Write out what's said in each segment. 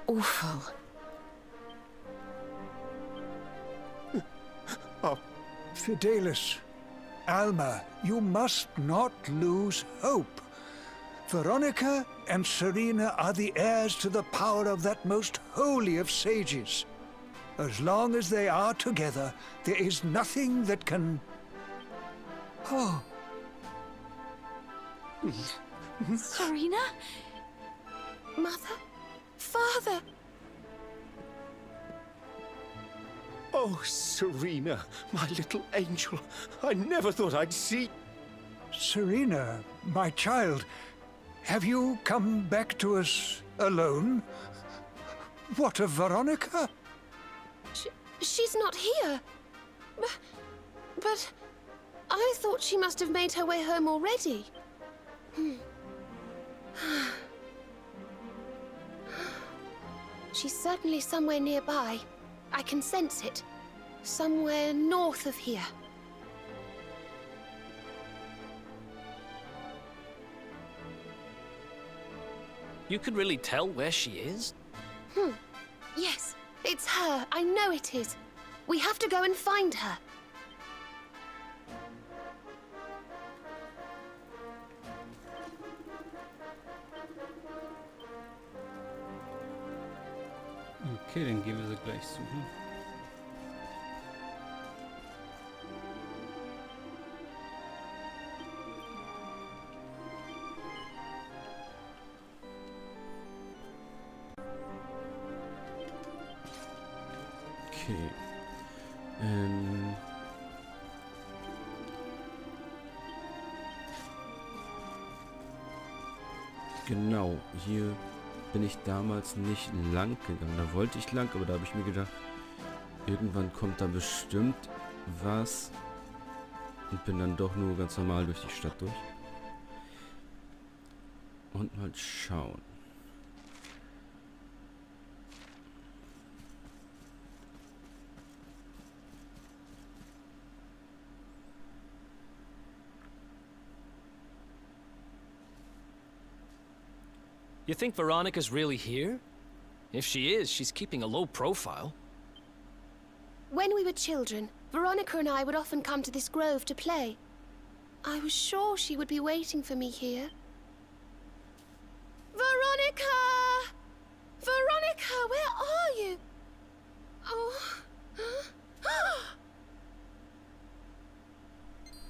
awful. Oh, Fidelis, Alma, you must not lose hope. Veronica and Serena are the heirs to the power of that most holy of sages. As long as they are together, there is nothing that can... Oh. Serena? Mother? Father? Oh, Serena, my little angel. I never thought I'd see... Serena, my child, have you come back to us alone? What of Veronica? She's not here. But I thought she must have made her way home already. She's certainly somewhere nearby. I can sense it. Somewhere north of here. You can really tell where she is? Yes, it's her. I know it is. We have to go and find her. Okay, dann gehen wir sie gleich suchen. Okay. Genau, hier bin ich damals nicht lang gegangen. Da wollte ich lang, aber da habe ich mir gedacht, irgendwann kommt da bestimmt was. Und bin dann doch nur ganz normal durch die Stadt durch. Und mal schauen. You think Veronica's really here? If she is, she's keeping a low profile. When we were children, Veronica and I would often come to this grove to play. I was sure she would be waiting for me here. Veronica! Veronica, where are you? Oh.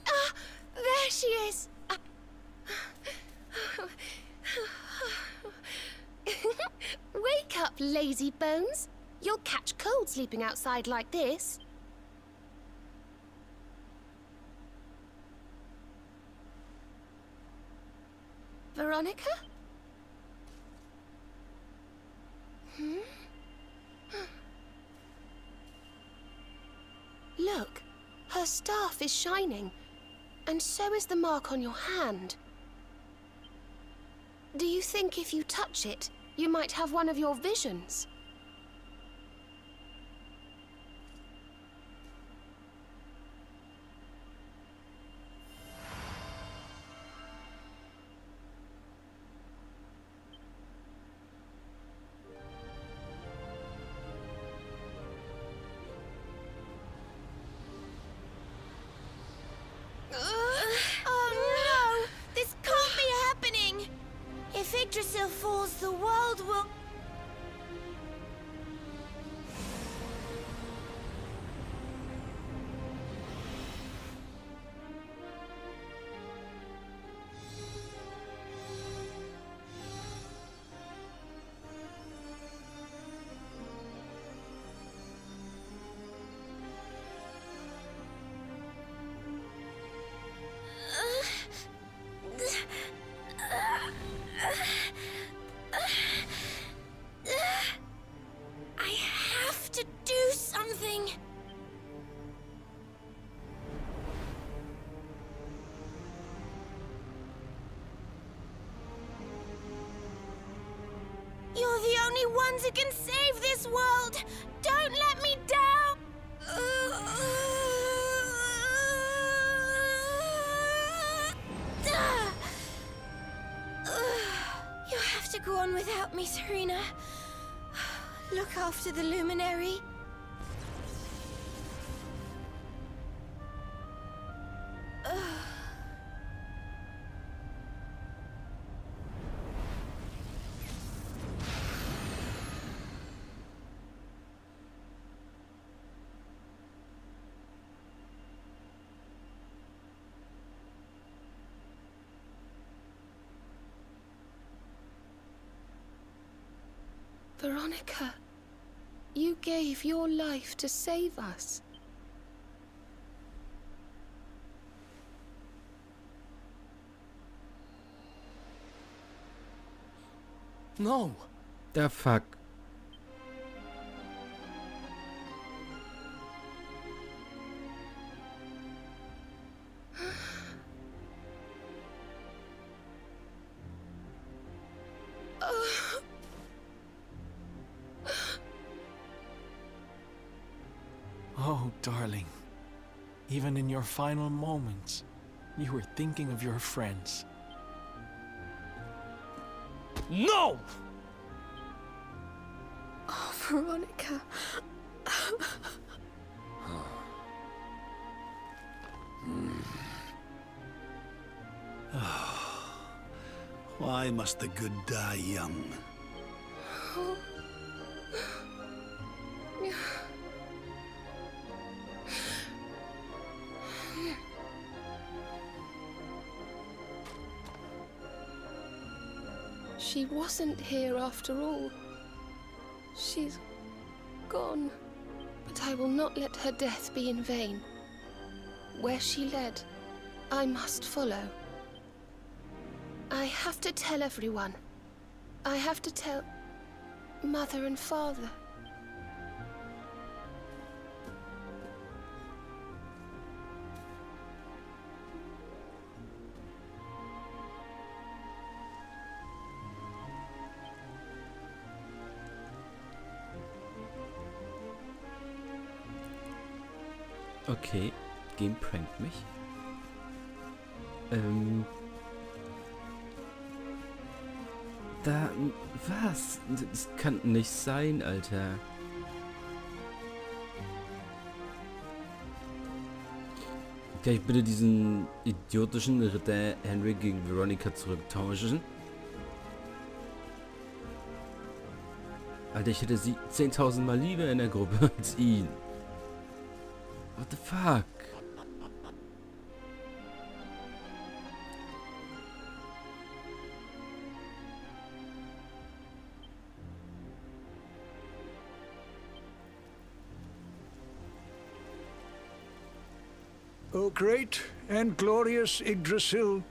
Ah, there she is. Wake up, lazy bones. You'll catch cold sleeping outside like this. Veronica? Look, her staff is shining, and so is the mark on your hand. Do you think if you touch it, you might have one of your visions? Falls, the world will... You're the only ones who can save this world! Don't let me down! You have to go on without me, Serena. look after the luminary. Veronica, you gave your life to save us. No. The fuck. Oh, darling. Even in your final moments, you were thinking of your friends. No! Oh, Veronica. Why must the good die young? She wasn't here after all. She's gone. But I will not let her death be in vain. Where she led, I must follow. I have to tell everyone. I have to tell Mother and Father. Okay, Game prankt mich. Was? Das kann nicht sein, Alter. Kann ich bitte diesen idiotischen Ritter Henry gegen Veronica zurücktauschen? Alter, ich hätte sie 10.000 Mal lieber in der Gruppe als ihn. What the fuck? O great and glorious Yggdrasil,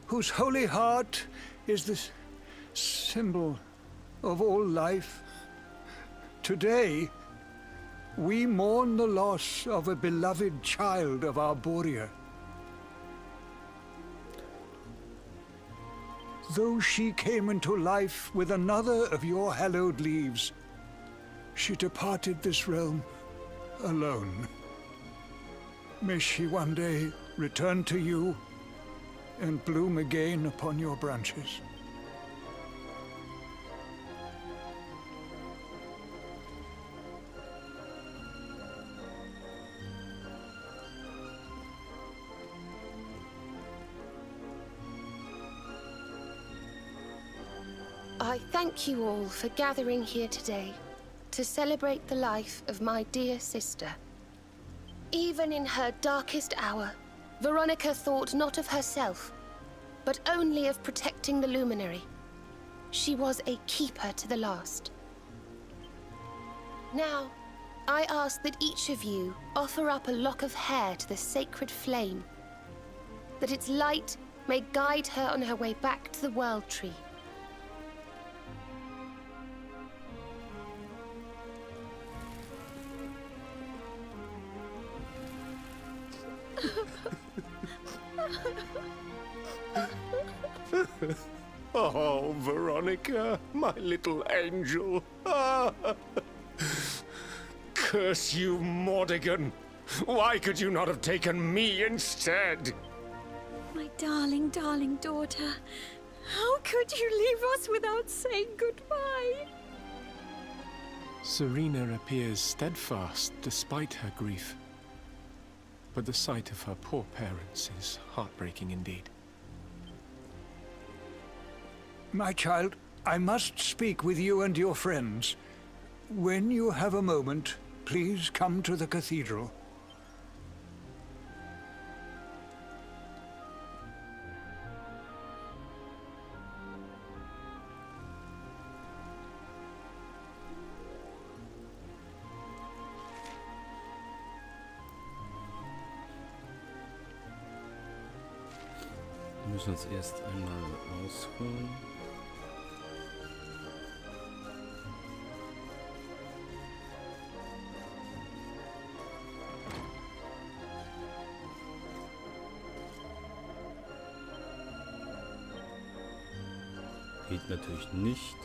whose holy heart is the symbol of all life, today we mourn the loss of a beloved child of Arborea. Though she came into life with another of your hallowed leaves, she departed this realm alone. May she one day return to you and bloom again upon your branches. I thank you all for gathering here today to celebrate the life of my dear sister. Even in her darkest hour, Veronica thought not of herself, but only of protecting the luminary. She was a keeper to the last. Now, I ask that each of you offer up a lock of hair to the sacred flame, that its light may guide her on her way back to the World Tree. Oh, Veronica, my little angel. Curse you, Mordigan. Why could you not have taken me instead? My darling, darling daughter. How could you leave us without saying goodbye? Serena appears steadfast despite her grief. But the sight of her poor parents is heartbreaking indeed. My child, I must speak with you and your friends. When you have a moment, please come to the cathedral. Wir müssen uns erst einmal ausruhen. Geht natürlich nicht.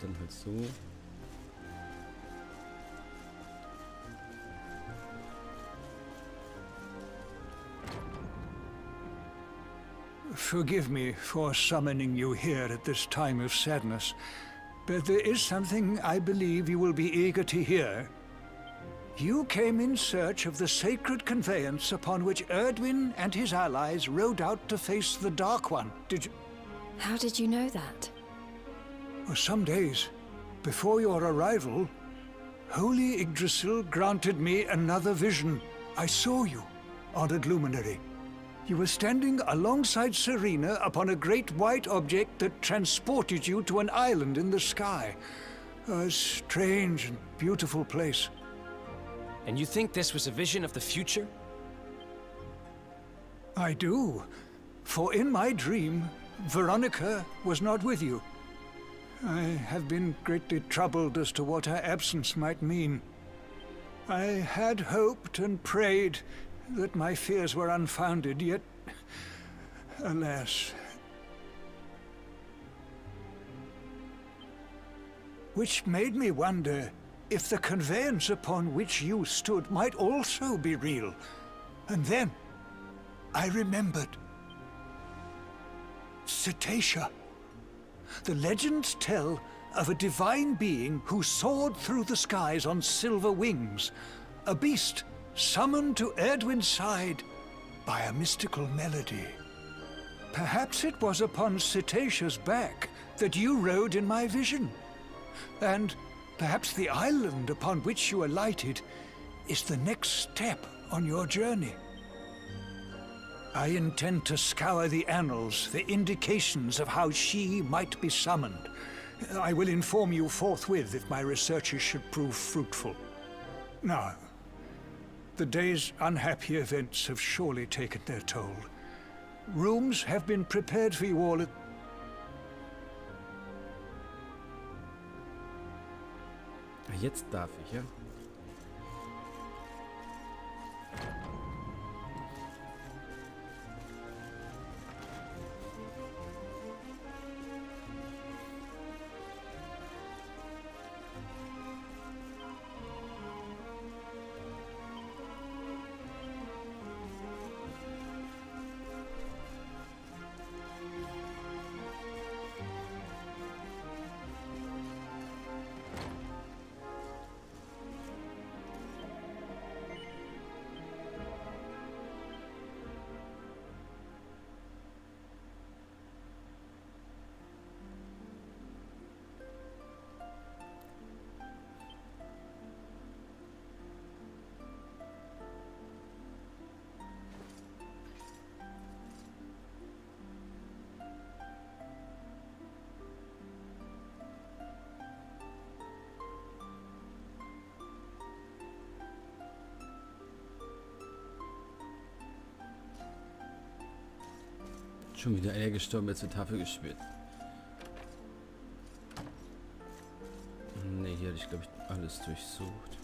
Dann halt so. Forgive me for summoning you here at this time of sadness, but there is something I believe you will be eager to hear. You came in search of the sacred conveyance upon which Erdwin and his allies rode out to face the Dark One. Did you? How did you know that? For some days before your arrival, Holy Yggdrasil granted me another vision. I saw you, honored luminary. You were standing alongside Serena upon a great white object that transported you to an island in the sky. A strange and beautiful place. And you think this was a vision of the future? I do. For in my dream, Veronica was not with you. I have been greatly troubled as to what her absence might mean. I had hoped and prayed that my fears were unfounded, yet, alas. Which made me wonder if the conveyance upon which you stood might also be real. And then I remembered. Cetacea. The legends tell of a divine being who soared through the skies on silver wings, a beast summoned to Erdwin's side by a mystical melody. Perhaps it was upon Cetacea's back that you rode in my vision, and perhaps the island upon which you alighted is the next step on your journey. I intend to scour the annals for indications of how she might be summoned. I will inform you forthwith if my researches should prove fruitful. Now, the day's unhappy events have surely taken their toll. Rooms have been prepared for you all at... Jetzt darf ich, ja? Schon wieder einer gestorben, jetzt zur Tafel gespielt. Ne, hier hatte ich glaube ich alles durchsucht.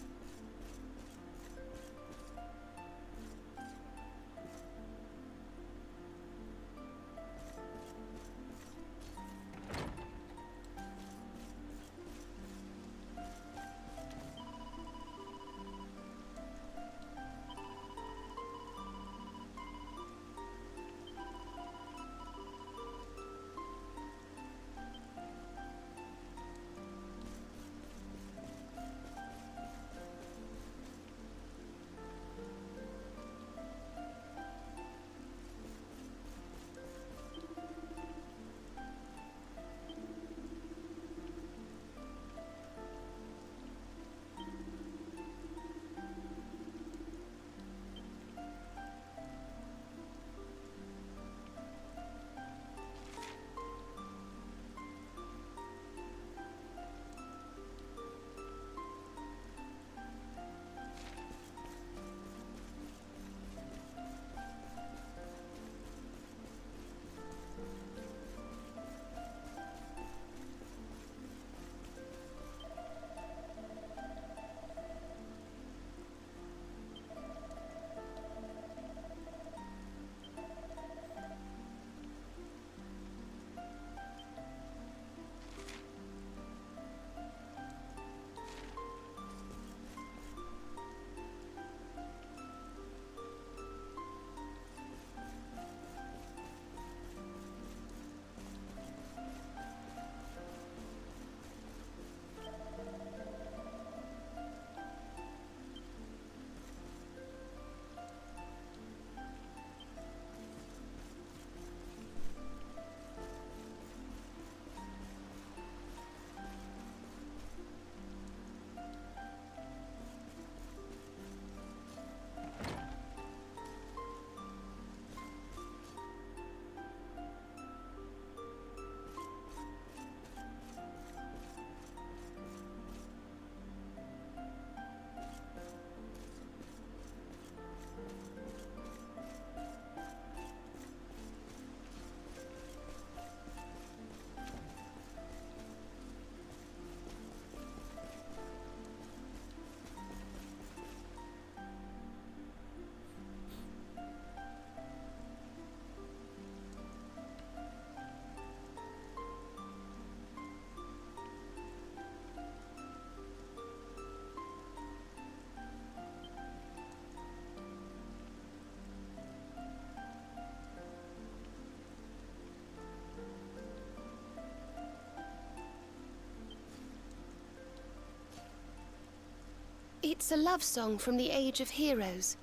It's a love song from the Age of Heroes.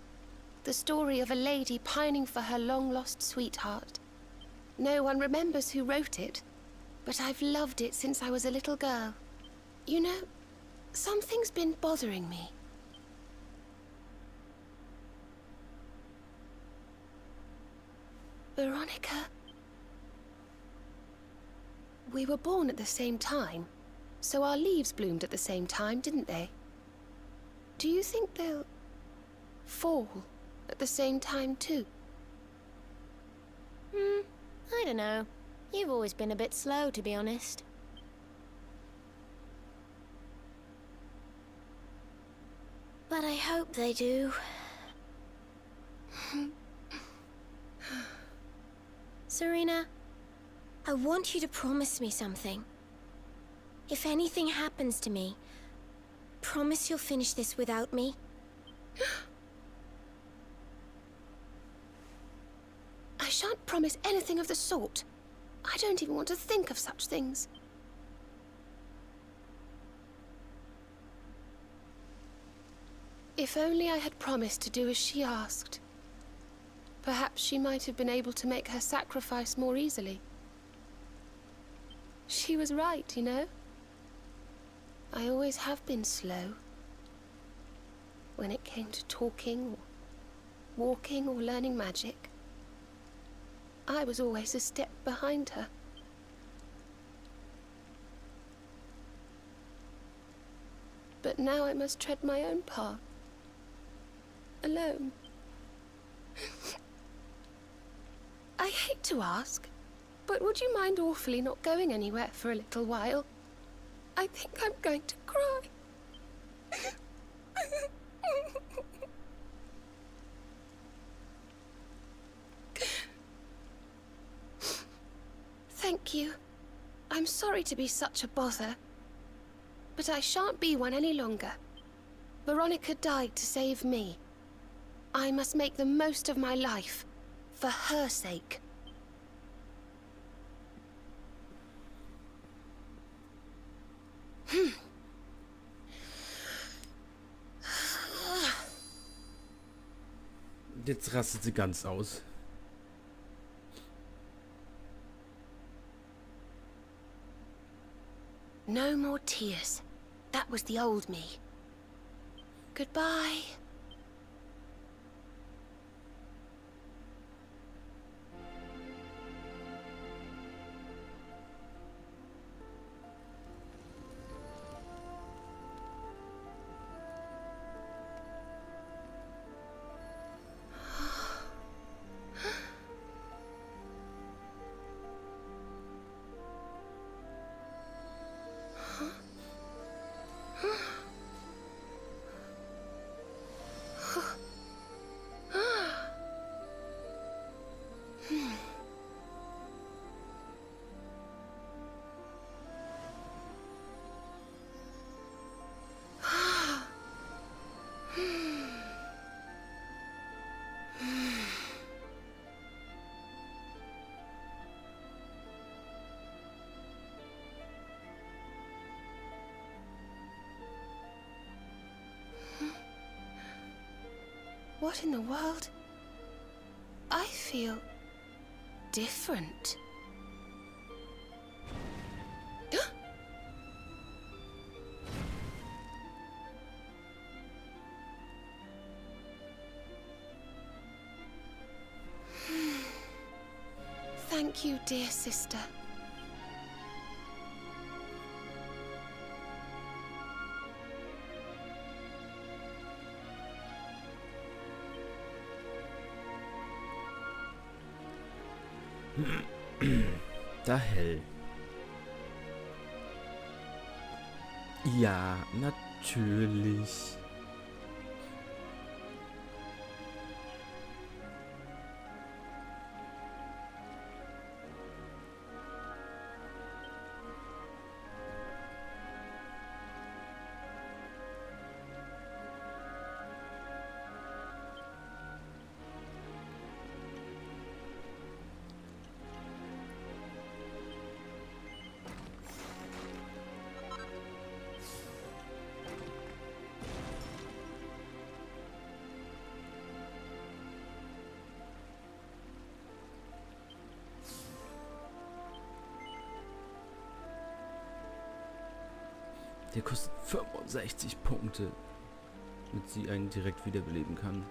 The story of a lady pining for her long-lost sweetheart. No one remembers who wrote it, but I've loved it since I was a little girl. You know, something's been bothering me. Veronica. We were born at the same time, so our leaves bloomed at the same time, didn't they? Do you think they'll fall at the same time too? I don't know. You've always been a bit slow, to be honest. But I hope they do. Serena, I want you to promise me something. If anything happens to me, promise you'll finish this without me. I shan't promise anything of the sort. I don't even want to think of such things. If only I had promised to do as she asked. Perhaps she might have been able to make her sacrifice more easily. She was right, you know. I always have been slow. When it came to talking, or walking, or learning magic, I was always a step behind her. But now I must tread my own path. Alone. I hate to ask, but would you mind awfully not going anywhere for a little while? I think I'm going to cry. Thank you. I'm sorry to be such a bother, but I shan't be one any longer. Veronica died to save me. I must make the most of my life, for her sake. Jetzt rastet sie ganz aus. No more tears. That was the old me. Goodbye. What in the world? I feel different. Thank you, dear sister. Da hell. Ja, natürlich. Der kostet 65 Punkte, damit sie einen direkt wiederbeleben kann.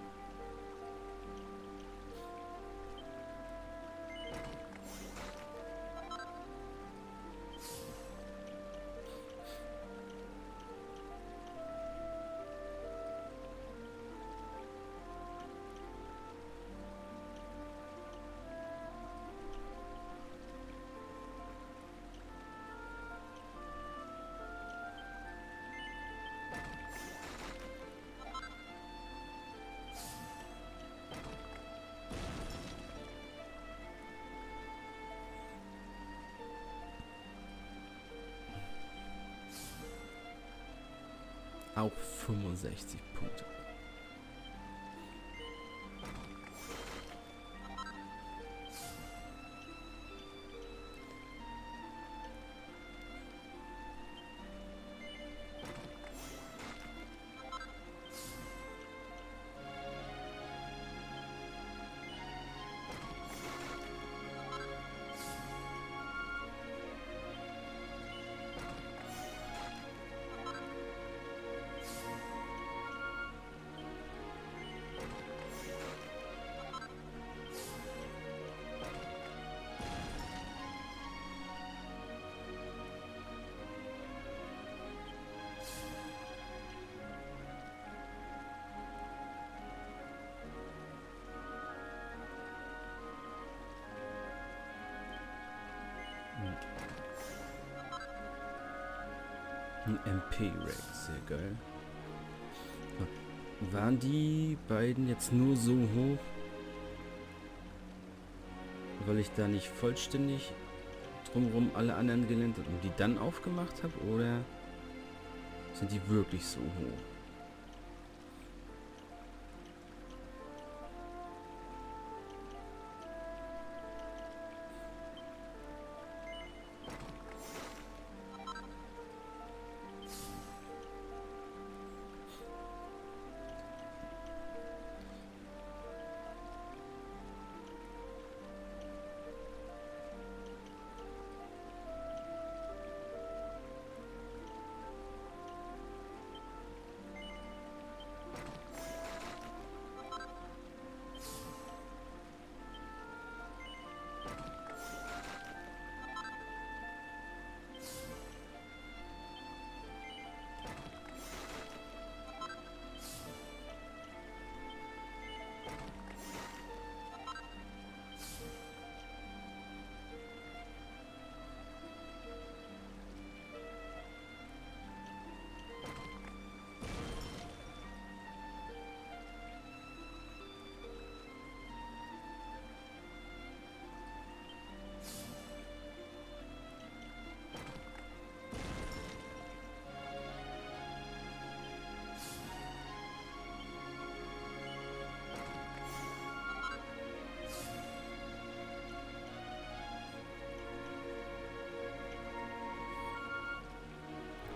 Auch 65 Punkte. Ein MP-Rack, sehr geil. Waren die beiden jetzt nur so hoch, weil ich da nicht vollständig drumherum alle anderen gelernt habe und die dann aufgemacht habe, oder sind die wirklich so hoch?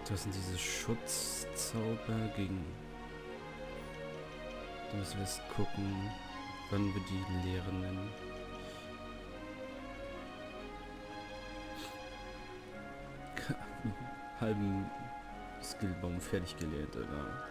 Das sind diese Schutzzauber gegen... Da müssen wir jetzt gucken, wann wir die Lehre nennen. Halben Skillbaum fertig gelernt, oder?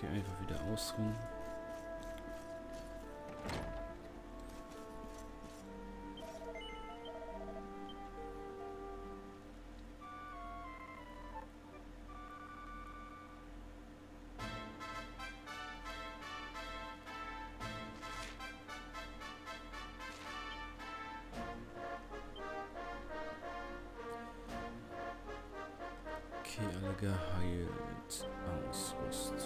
Okay, einfach wieder ausruhen. Okay, alle geheilt. Ausrüstung.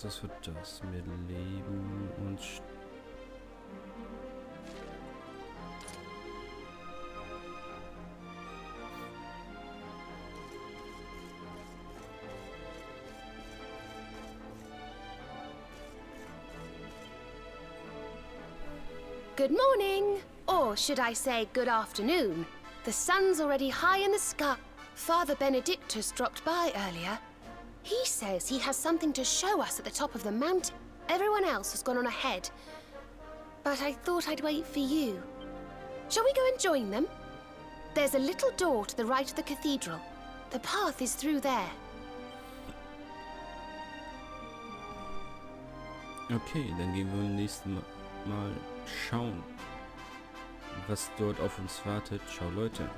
Das wird das mit Leben und Good morning! Or should I say good afternoon? The sun's already high in the sky. Father Benedictus dropped by earlier. He says he has something to show us at the top of the mountain. Everyone else has gone on ahead. But I thought I'd wait for you. Shall we go and join them? There's a little door to the right of the cathedral. The path is through there. okay, dann gehen wir beim nächsten Mal schauen, was dort auf uns wartet. Ciao, Leute.